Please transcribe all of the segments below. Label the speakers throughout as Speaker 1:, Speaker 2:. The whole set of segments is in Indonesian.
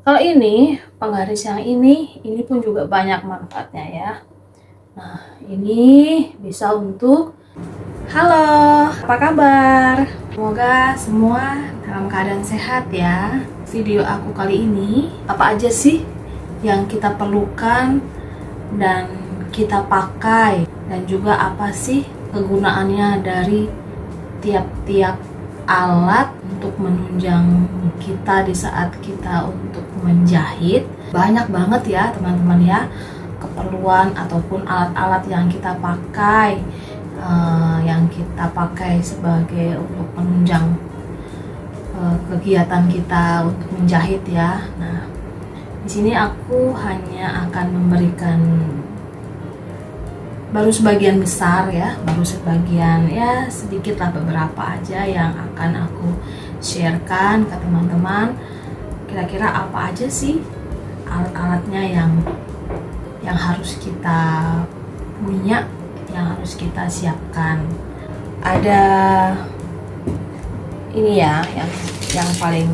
Speaker 1: Kalau ini penggaris yang ini pun juga banyak manfaatnya ya. Nah, ini bisa untuk halo, apa kabar? Semoga semua dalam keadaan sehat ya. Video aku kali ini, apa aja sih yang kita perlukan dan kita pakai, dan juga apa sih kegunaannya dari tiap-tiap alat untuk menunjang kita di saat kita untuk menjahit. Banyak banget ya teman-teman ya keperluan ataupun alat-alat yang kita pakai, sebagai untuk menunjang kegiatan kita untuk menjahit ya. Nah, di sini aku hanya akan memberikan baru sebagian besar ya, sedikit lah, beberapa aja yang akan aku sharekan ke teman-teman. Kira-kira apa aja sih alat-alatnya yang harus kita punya, yang harus kita siapkan. Ada ini ya, yang paling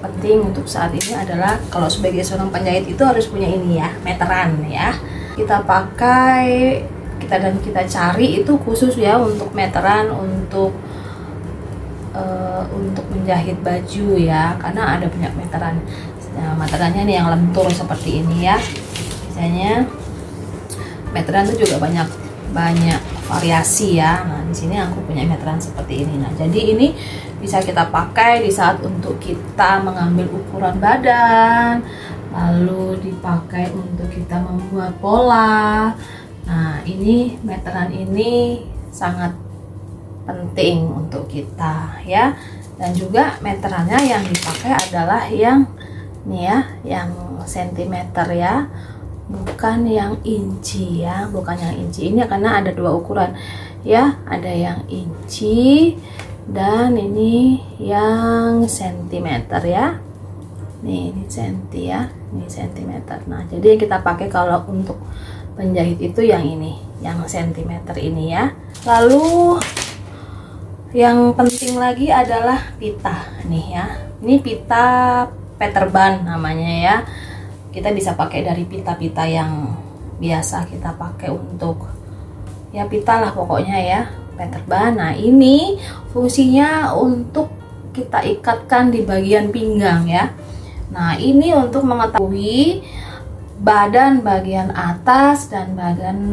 Speaker 1: penting untuk saat ini adalah, kalau sebagai seorang penjahit itu harus punya ini ya, meteran ya. Kita pakai, kita cari itu khusus ya untuk meteran, untuk menjahit baju ya, karena ada banyak meteran. Nah, meterannya nih yang lentur seperti ini ya. Biasanya meteran itu juga banyak variasi ya. Nah, di sini aku punya meteran seperti ini. Nah, jadi ini bisa kita pakai di saat untuk kita mengambil ukuran badan, lalu dipakai untuk kita membuat pola. Nah, ini meteran ini sangat penting untuk kita ya. Dan juga meterannya yang dipakai adalah yang nih ya, yang sentimeter ya, bukan yang inci ya, bukan yang inci. Ini karena ada dua ukuran ya, ada yang inci dan ini yang sentimeter ya. Nih, ini senti ya, ini sentimeter. Nah, jadi yang kita pakai kalau untuk penjahit itu yang ini, yang sentimeter ini ya. Lalu yang penting lagi adalah pita nih ya. Ini pita Peterban namanya ya. Kita bisa pakai dari pita-pita yang biasa kita pakai untuk ya, pita lah pokoknya ya, Peterban. Nah, ini fungsinya untuk kita ikatkan di bagian pinggang ya. Nah, ini untuk mengetahui badan bagian atas dan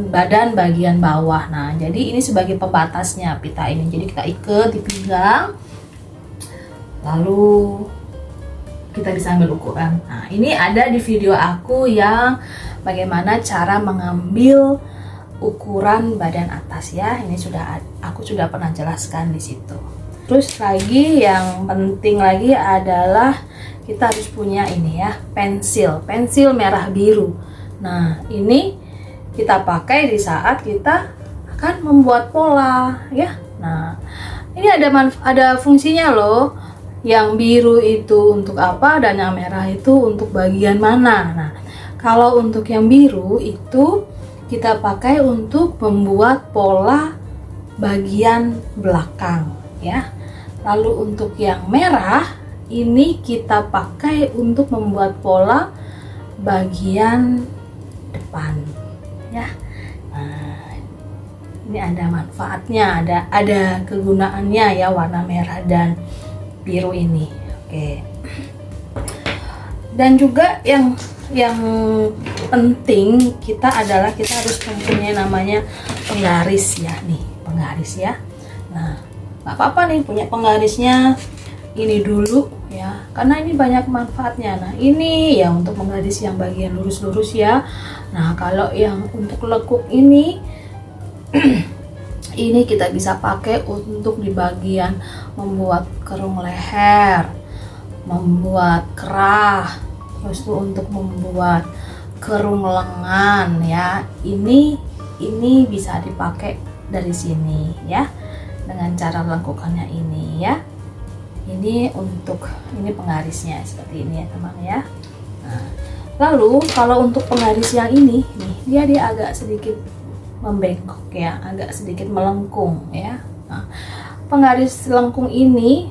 Speaker 1: badan bagian bawah. Nah, jadi ini sebagai pembatasnya pita ini. Jadi kita ikat di pinggang, lalu kita bisa ambil ukuran. Nah, ini ada di video aku yang bagaimana cara mengambil ukuran badan atas ya. Ini aku sudah pernah jelaskan di situ. Terus lagi yang penting lagi adalah kita harus punya ini ya, pensil merah biru. Nah, ini kita pakai di saat kita akan membuat pola ya. Nah, ini ada fungsinya loh. Yang biru itu untuk apa dan yang merah itu untuk bagian mana. Nah, kalau untuk yang biru itu kita pakai untuk membuat pola bagian belakang ya. Lalu untuk yang merah ini kita pakai untuk membuat pola bagian depan ya. Nah, ini ada manfaatnya, ada kegunaannya ya, warna merah dan biru ini. Oke. Dan juga yang penting kita harus mempunyai namanya penggaris ya nih, penggaris ya. Nah, nggak apa-apa nih punya penggarisnya ini dulu ya, karena ini banyak manfaatnya. Nah, ini ya untuk menggaris yang bagian lurus-lurus ya. Nah, kalau yang untuk lekuk ini ini kita bisa pakai untuk di bagian membuat kerung leher, membuat kerah, terus tuh untuk membuat kerung lengan ya. Ini bisa dipakai dari sini ya, dengan cara lengkukannya ini ya. Ini penggarisnya seperti ini ya teman ya. Nah, lalu kalau untuk penggaris yang ini nih, dia agak sedikit membengkok ya, agak sedikit melengkung ya. Nah, penggaris lengkung ini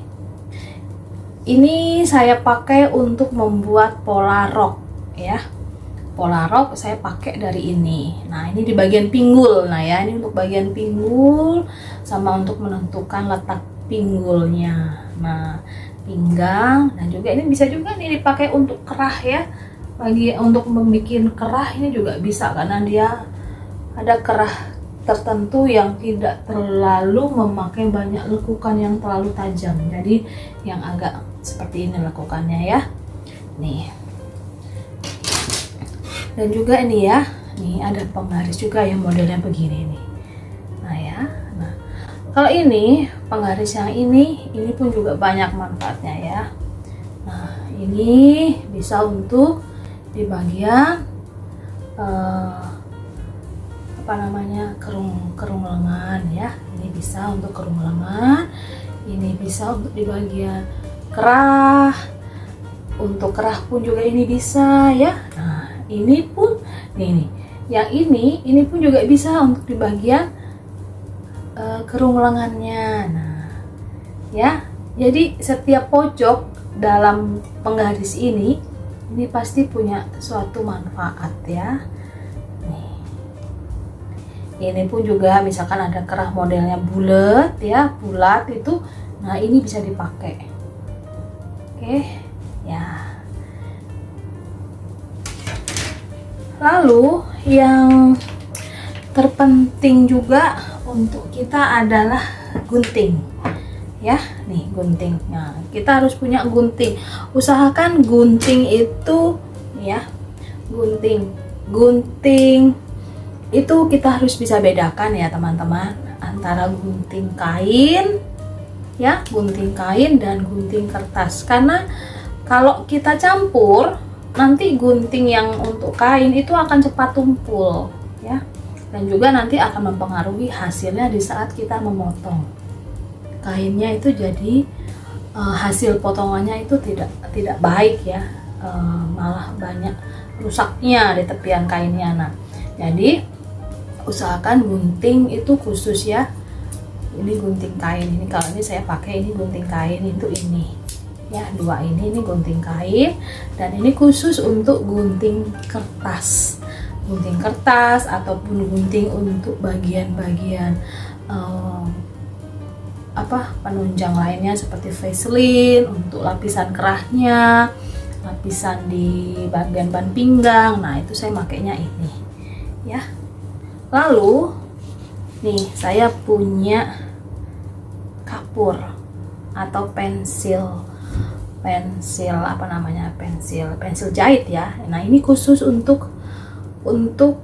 Speaker 1: Ini saya pakai untuk membuat pola rok ya. Pola rok saya pakai dari ini. Nah, ini di bagian pinggul. Nah ya, ini untuk bagian pinggul sama untuk menentukan letak pinggulnya. Nah, pinggang, dan juga ini bisa juga nih dipakai untuk kerah ya. Bagi untuk membuat kerah ini juga bisa, karena dia ada kerah tertentu yang tidak terlalu memakai banyak lekukan yang terlalu tajam. Jadi yang agak seperti ini lekukannya ya. Nih. Dan juga ini ya. Nih ada penggaris juga yang modelnya begini nih. Nah ya. Nah, kalau ini penggaris yang ini pun juga banyak manfaatnya ya. Nah, ini bisa untuk di bagian kerung lengan ya. Ini bisa untuk kerung lengan, ini bisa untuk di bagian kerah, untuk kerah pun juga ini bisa ya. Nah, ini pun nih yang ini pun juga bisa untuk di bagian kerung lengannya. Nah ya, jadi setiap pojok dalam penggaris ini pasti punya suatu manfaat ya. Ini pun juga misalkan ada kerah modelnya bulat ya, bulat itu, nah ini bisa dipakai. Oke ya. Lalu yang terpenting juga untuk kita adalah gunting ya. Nih gunting. Nah, kita harus punya gunting. Usahakan gunting itu ya, gunting itu kita harus bisa bedakan ya teman-teman, antara gunting kain ya, gunting kain dan gunting kertas. Karena kalau kita campur, nanti gunting yang untuk kain itu akan cepat tumpul ya, dan juga nanti akan mempengaruhi hasilnya di saat kita memotong kainnya. Itu jadi hasil potongannya itu tidak baik ya, malah banyak rusaknya di tepian kainnya. Nah, jadi usahakan gunting itu khusus ya. Ini gunting kain, ini kalau ini saya pakai ini gunting kain itu ini ya, dua ini gunting kain, dan ini khusus untuk gunting kertas, ataupun gunting untuk bagian-bagian penunjang lainnya seperti vaseline, untuk lapisan kerahnya, lapisan di bagian ban pinggang. Nah, itu saya makainya ini ya. Lalu nih saya punya kapur atau pensil pensil jahit ya. Nah, ini khusus untuk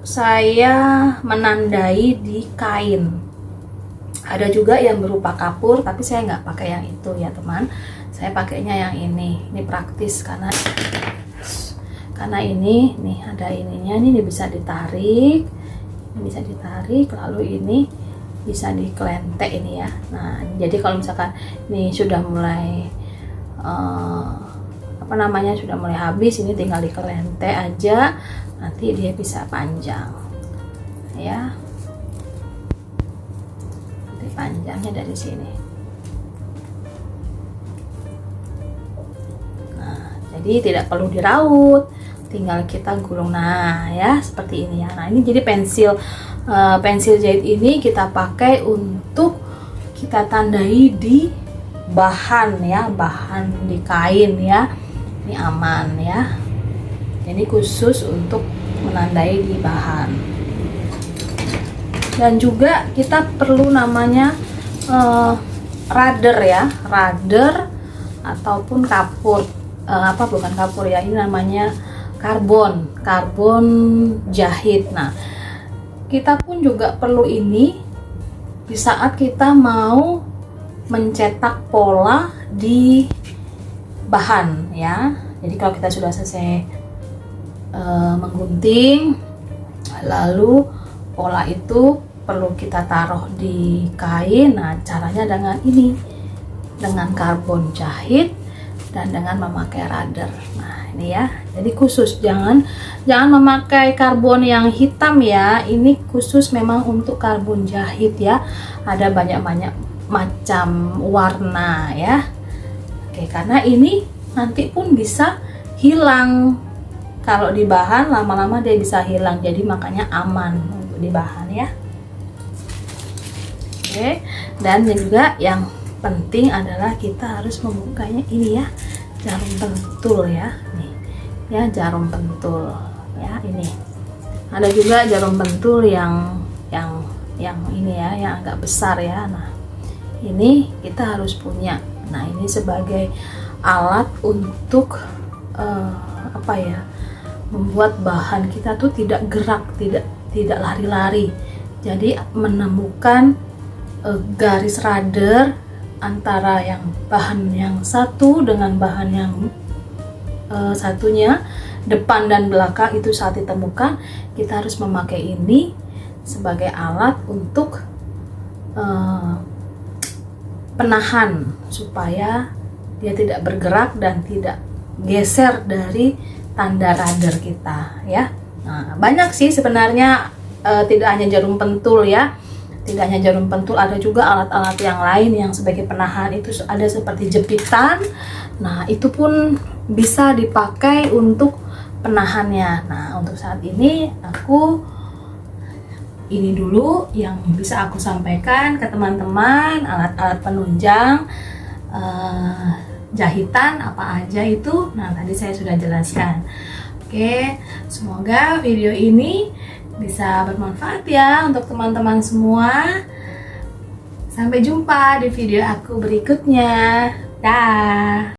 Speaker 1: saya menandai di kain. Ada juga yang berupa kapur, tapi saya nggak pakai yang itu ya teman. Saya pakainya yang ini praktis karena ini nih ada ininya, ini bisa ditarik. Bisa ditarik, lalu ini bisa dikelentek ini ya. Nah, jadi kalau misalkan ini sudah mulai sudah mulai habis, ini tinggal dikelentek aja, nanti dia bisa panjang ya. Nanti panjangnya dari sini. Nah, jadi tidak perlu diraut, tinggal kita gulung. Nah ya, seperti ini ya. Nah, ini jadi pensil jahit ini kita pakai untuk kita tandai di bahan ya, bahan di kain ya. Ini aman ya, jadi khusus untuk menandai di bahan. Dan juga kita perlu namanya rader ya, rader ataupun kapur, bukan kapur ya, ini namanya karbon jahit. Nah, kita pun juga perlu ini di saat kita mau mencetak pola di bahan ya. Jadi kalau kita sudah selesai menggunting, lalu pola itu perlu kita taruh di kain. Nah, caranya dengan ini, dengan karbon jahit dan dengan memakai rader. Nah, ini ya. Jadi khusus jangan memakai karbon yang hitam ya. Ini khusus memang untuk karbon jahit ya. Ada banyak macam warna ya. Oke, karena ini nanti pun bisa hilang. Kalau di bahan lama-lama dia bisa hilang, jadi makanya aman untuk di bahan ya. Oke, dan juga yang penting adalah kita harus membukanya ini ya, jarum pentul ya. Nih, ya jarum pentul ya ini. Ada juga jarum pentul yang ini ya, yang agak besar ya. Nah, ini kita harus punya. Nah, ini sebagai alat untuk apa ya? Membuat bahan kita tuh tidak gerak, tidak lari-lari. Jadi menemukan garis radar antara yang bahan yang satu dengan bahan yang satunya, depan dan belakang itu saat ditemukan, kita harus memakai ini sebagai alat untuk penahan supaya dia tidak bergerak dan tidak geser dari tanda radar kita ya. Nah, banyak sih sebenarnya, tidak hanya jarum pentul ya. Tidak hanya jarum pentul, ada juga alat-alat yang lain yang sebagai penahan. Itu ada seperti jepitan. Nah, itu pun bisa dipakai untuk penahannya. Nah, untuk saat ini ini dulu yang bisa aku sampaikan ke teman-teman, alat-alat penunjang jahitan apa aja itu. Nah, tadi saya sudah jelaskan. Oke, semoga video ini bisa bermanfaat ya untuk teman-teman semua. Sampai jumpa di video aku berikutnya. Dah.